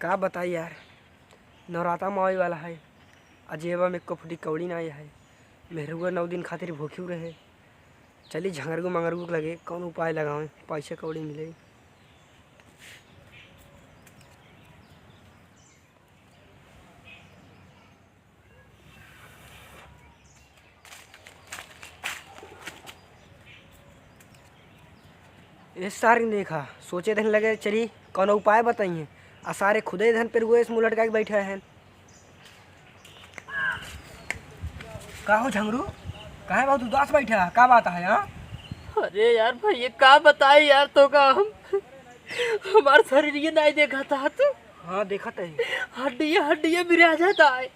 का बताई यार, नवराता में आवे वाला है। अजेबा में फुटी कौड़ी ना है। मेहरुआ 9 दिन खातिर भूखी रहे। चली झंगरगू मंगरगू लगे कौन उपाय लगावें, पैसे कौड़ी मिले। ये सारी देखा सोचे धन लगे चली कौन उपाय बताइए। आ सारे खुदे धन पर हुए मुँह लटका के बैठे हैं। का हो झंगरू, काहे बहुत उदास बैठा, का बात है? हाँ अरे यार भाई ये का बताए यार, तो का हम हमार शरीर ये नहीं देखा था तो। हाँ देखा है। हड्डियाँ हड्डियाँ बिरा जाता है।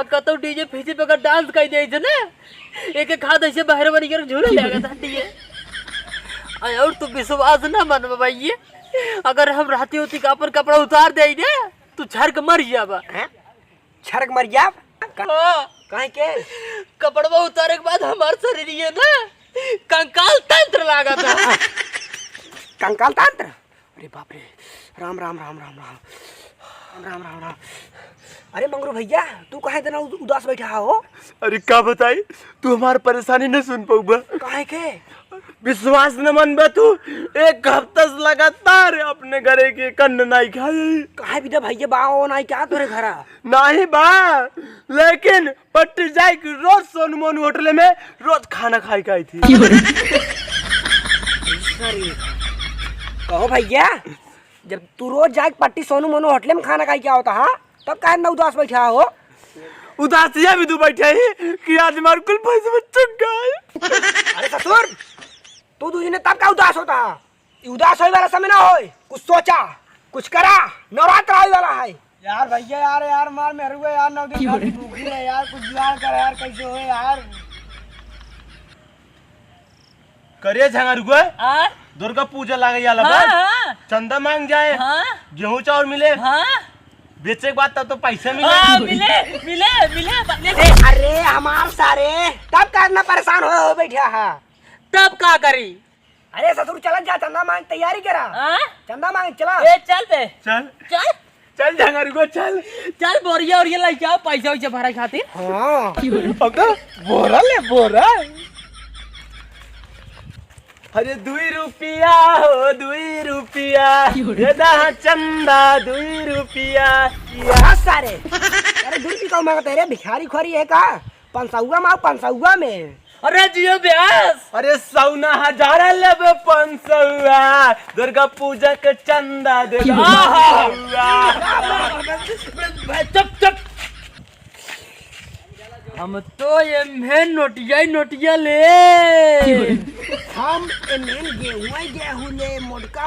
कतो डीजे फीजे पे का डांस कर दे थे ना, एक एक हाथ ऐसे बाहर बनी कर झूले लगा था हड्डियाँ। और तू विश्वास ना मन भाई, ये अगर हम राती होती का अपन कपड़ा उतार दे ना तू झरक मर जाबा। छरक मर जा काहे के? कपड़वा उतारे के बाद हमारे शरीर ये ना कंकाल तंत्र लगा था। कंकाल तंत्र? अरे बाप रे, राम राम राम राम राम राम राम राम। अरे मंगरू भैया तू काहे इतना उदास बैठा हो? अरे क्या बताई, तू हमारी परेशानी न सुन पाऊबा। काहे के? विश्वास न मन बा तू, एक हफ्ता से लगातार अपने घरे के कन्न नहीं खाई। काहे बिना भैया बाओ नहीं क्या तोरे घरा? नहीं बा, लेकिन पट्टी जाए कि रोज सोनू मोनू होटल में रोज खाना खाई खाई थी। कहो भैया, जब तू रोज जाए पट्टी सोनू मोनू होटल में खाना खाई क्या होता? हाँ तब काहे ना उदास बैठा हो? उदास ये भी तू बैठा है कि आज हमारे कुल पैसे में चुक गए। अरे ससुर तू दूजी ने तब का उदास होता? उदास होने वाला समय ना हो, कुछ सोचा कुछ करा, नवरात्र आने वाला है। यार भैया यार मार मेरे को यार 9 दिन खाली भूखी है यार, कुछ जुगाड़ कर यार, कैसे हो यार? करिए झंगार को दुर्गा पूजा लागे याला बा, चंदा मांग जाए, गेहूं चावल मिले, बेचे के बाद तब तो पैसे मिले। मिले। अरे हमार सारे तब करना परेशान हो बैठा है, तब का करी? अरे ससुर चल जा, चंदा मांग तैयारी करा। चंदा मांग चला। चल बे चल चल चल झंगार को चल चल, बोरिया और ये लाई जाओ पैसा वैसा भरा खातिर। हाँ बोरा ले बोरा। अरे 2 रुपया हो 2 रुपया, चंदा 2 रुपया। सारे अरे 2 रुपये का मांगते रे, भिखारी खोरी है का? 500 मांग 500 में। अरे जियो ब्यास, अरे 100 लेबे 500, दुर्गा पूजा के चंदा दे। चुप हम तो ये मेन नोटिया ले। हम एमें गेहूं ले मोटका।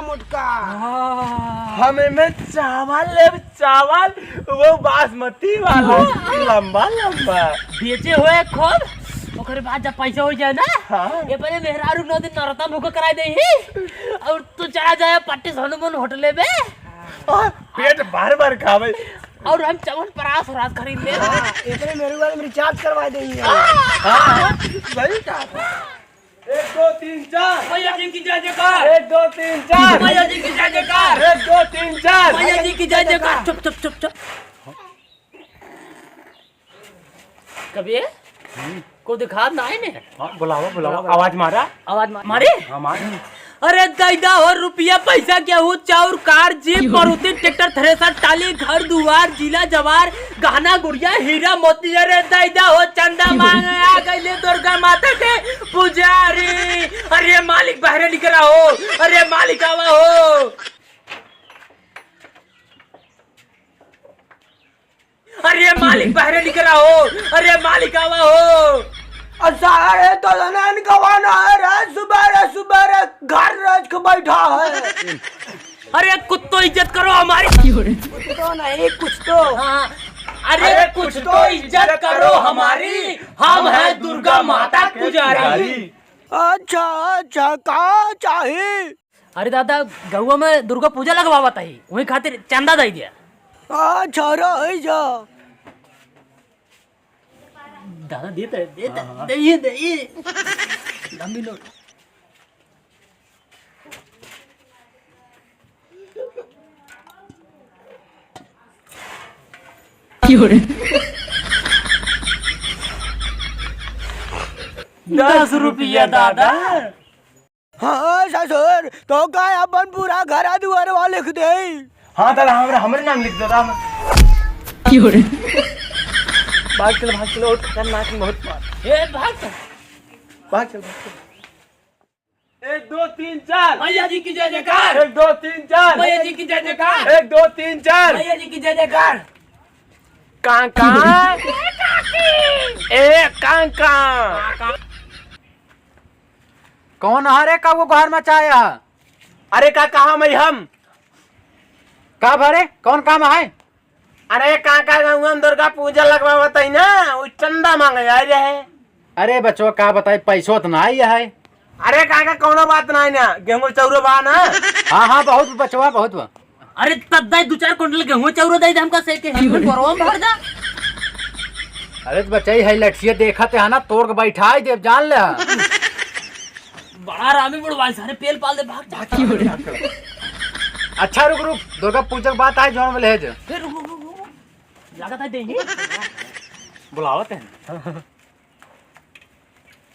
हमें में चावल ले, चावल वो बासमती वाला लंबा बेचे हुए खूब, ओकरे बाद जब पैसा हो जाए ना, ये पहले मेहरारू 9 दिन नौरता भूख कराई दे ही, और तू चला जाए पट्टी सोनू मोनू होटल में, पेट बार खावे, और हम चवन परास खरीद ले। इतने मेरे वाले में रिचार्ज करवा देंगे। सही कहा। 1 2 3 4 भैया जी की जय जयकार। 1 2 3 4 भैया जी की जय जयकार। 1 2 3 4 भैया जी की जय जयकार। चुप कभी को दिखा ना है ने। बुलावा आवाज मारा। मारे। हाँ मार। अरे दैदा हो रुपया पैसा गेहूं चाउर car jeep Maruti tractor thresher टाली घर दुआर जिला जवार गहना गुड़िया हीरा मोती। अरे दैदा हो चंदा मांगे आ गई दुर्गा माता के पुजारी। अरे मालिक बाहर निकला हो, अरे मालिक आवा हो, अरे मालिक बाहर निकला हो, अरे मालिक आवा हो। सारे तो धनन गवाना है रे, सुबह घर रज के बैठा है। अरे कुत्तो इज्जत करो हमारी। तो नहीं कुछ तो। हाँ। अरे कुछ तो इज्जत करो हमारी, हम है दुर्गा माता पुजारी। अच्छा का चाहिए? अरे दादा गौवा में दुर्गा पूजा लगवावत है, वही खातिर चंदा दे दिया। अच्छा रह जा दादा दे लंबी नोट। 10 रुपया दादा। हाँ ससुर तो का अपन पूरा घर दुआरवा लिख दे। हाँ दादा हमारे नाम लिख दो राम। भाग चलो और खतरनाक बहुत मार। ए भाग चल। भाग चल 1 2 3 4 मैया जी की जय जयकार। 1 2 3 4 मैया जी की जय जयकार। 1 2 3 4 मैया जी की जय जयकार। काका ए काका कौन हरे का वो घर मचाया? अरे काका हम का भरे कौन काम है? अरे काका गाँव में दुर्गा पूजा लगवा बताई ना वो चंदा मांगे आ रहे। अरे बच्चों का बताई पैसो तो ना ही है। अरे काका कौनो बात नहीं ना गेहूं चौरो बा ना। हाँ बहुत बचवा बहुत बा। अरे तद्दाई 2-4 क्विंटल गेहूं चौरो दे हमका से के हेलमेट परवा में भर जा। अरे तो बच्चा है लठिया देखते है ना तोड़ के बैठा देव जान ले। बड़ा रामी बुढ़वा सारे पेल पाल दे भाग जा। अच्छा रुक दुर्गा पूजा की बात है जोन में ले जा। फिर रुक लागत है देंगे। बुलावत है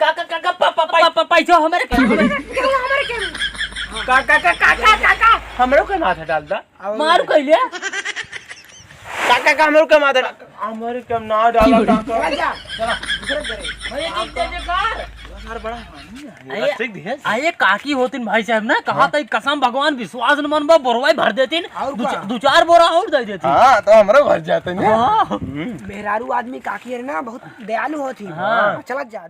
काका पैसा हमारे काका हमरो के माथा डाल दा। मारू कइले काका का हमरो के माथा हमरे के ना डाला काका। मैया जी की जय जयकार। यार बड़ा ठीक दिए आये काकी होतिन भाई साहब ना कहा था कसम भगवान विश्वास न मनबा बोरवाई भर देतिन 2-4 बोरा और दे देतिन। हां तो हमरो घर जाते ने। मेहरारू आदमी काकी है ना बहुत दयालु होती। हाँ। चला जा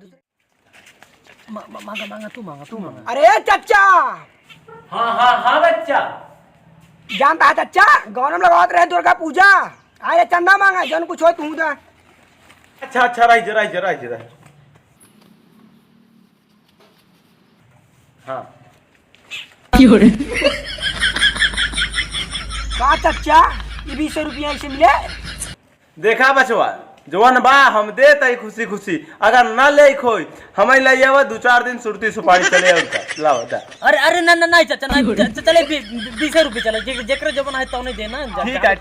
मांगा तू मांगा। अरे चच्चा हां बच्चा जानता है चच्चा गाँव में लगावत रहे दुर्गा पूजा आए चंदा मांगा जन कुछ हो तू दा। अच्छा रही हाँ का चच्चा ये 20 रुपया से मिले। देखा बचवा जवन बा हम देते खुशी खुशी अगर ना ले खोई हमें ले आवा 2-4 दिन सुरती सुपारी चले उनका लाओ दा। अरे नहीं चाचा नहीं चले 20 रुपए चले जेकरे जवन है तो नहीं देना। ठीक है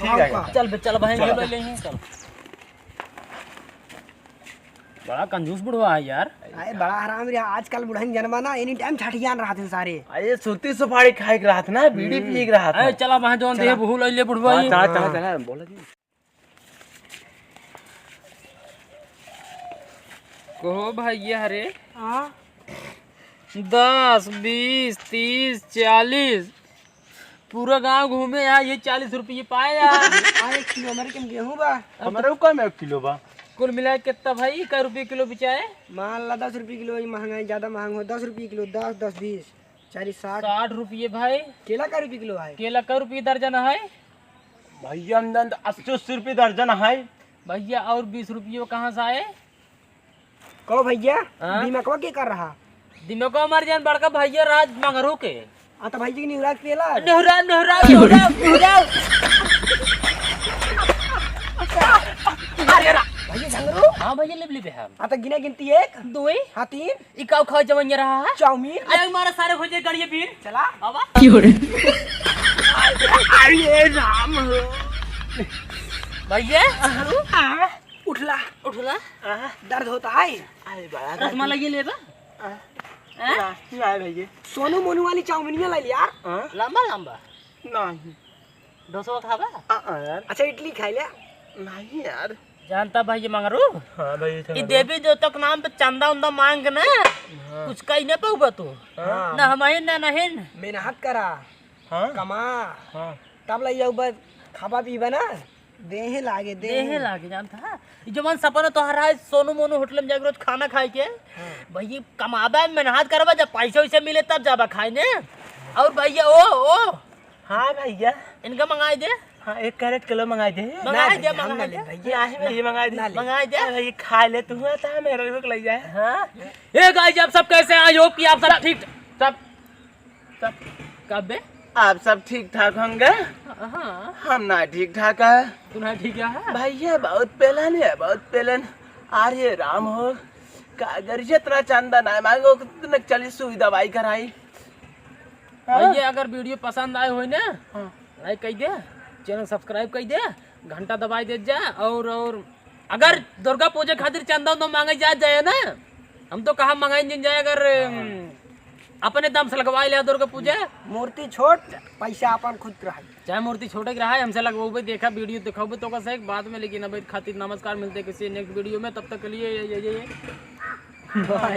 चल भाई ले लेंगे चल। बड़ा कंजूस बुढ़वा है यार। अरे बड़ा हराम रे आजकल बुढ़न जन्माना एनी टाइम छठियान रहा थे सारे। अरे सुरती सुपारी खाए के रहा था ना बीड़ी पी के रहा था। चला वहां जोन दे बहु ले बुढ़वा चला बोला जी कहो भैया हरे 10 20 30 40 पूरा गांव घूमे यहाँ ये 40 रुपये पाए यार। 1 किलो हमारे कम गेहूं बा हमारे कम 1 किलो बा कुल मिला कितना भाई का रुपये किलो बिचाए? मान ला 10 रुपये किलो महंगाई ज्यादा महंगा हो 10 रुपये किलो 10 10 20 40 60 60 रुपये भाई। केला का रुपये किलो है? केला का रुपये दर्जन है भैया 80 रुपये दर्जन है भैया। और 20 रुपये कहाँ से आए? कहो भैया हाँ? बीमा कब के कर रहा दिनों को हमारे जान बड़का भैया राज मंगरू के तो भैया की निहुरा केला नहरा भैया झंगरू। हाँ भैया ले हम तो गिना गिनती 1 2 हाँ 3 इकाव खा जवन रहा है चाउमीन अरे हमारा सारे हो जाए गाड़िया पीर चला बाबा। अरे राम भैया उठला उठला दर्द होता है। अरे बड़ा रसमलाई ये ले बा भैया सोनू मोनू वाली चाउमीन ले लिया लंबा लंबा नहीं 200 खाबा। यार अच्छा इडली खा लिया नहीं यार जानता भाई मंगरू हाँ भाई ये देवी देवता के नाम पे चंदा उंदा मांग ना कुछ कही ना पाऊबा तू ना हमारे ना नहीं मेहनत करा हाँ कमा हाँ तब लग जाऊ खाबा पीबा ना देहे लागे देहे लागे जानता है ये जवन सपना तोहरा है सोनू मोनू होटल में जाके रोज खाना खाए के भैया कमाबा मेहनत करबा जब पैसे वैसे मिले तब जाबा खाए ने। और भैया ओ हाँ भैया इनका मंगाई दे। हाँ 1 कैरेट किलो मंगाई दे मंगाई दे भैया भैया मंगाई दे मंगाई दे भैया खा ले तू था मेरा रुक लग जाए। हाँ ए गाइस आप सब कैसे हैं? आई होप कि आप सब ठीक सब कब बे आप सब ठीक ठाक होंगे? हाँ हम ना ठीक ठाक है तुम्हारा ठीक है भैया बहुत पेलन है बहुत पेलन। अरे राम हो कागर जितना चंदा ना मांगो कितने चली सुई दवाई कराई। भैया अगर वीडियो पसंद आए हो ना लाइक कर दे चैनल सब्सक्राइब कर दे, घंटा दबाई दे जा। और अगर दुर्गा पूजा खातिर चंदा तो मांगे जाए ना, हम तो कहा मंगाई नहीं जाए, अगर अपने दाम से लगवा लिया दुर्गा पूजा। मूर्ति छोट पैसा अपन खुद रहा। चाहे मूर्ति छोटे रहा है, हमसे लगवाओ, देखा वीडियो दिखाओ तो कैसे बाद में। लेकिन अब खातिर नमस्कार, मिलते किसी नेक्स्ट वीडियो में, तब तक के लिए ये बाय।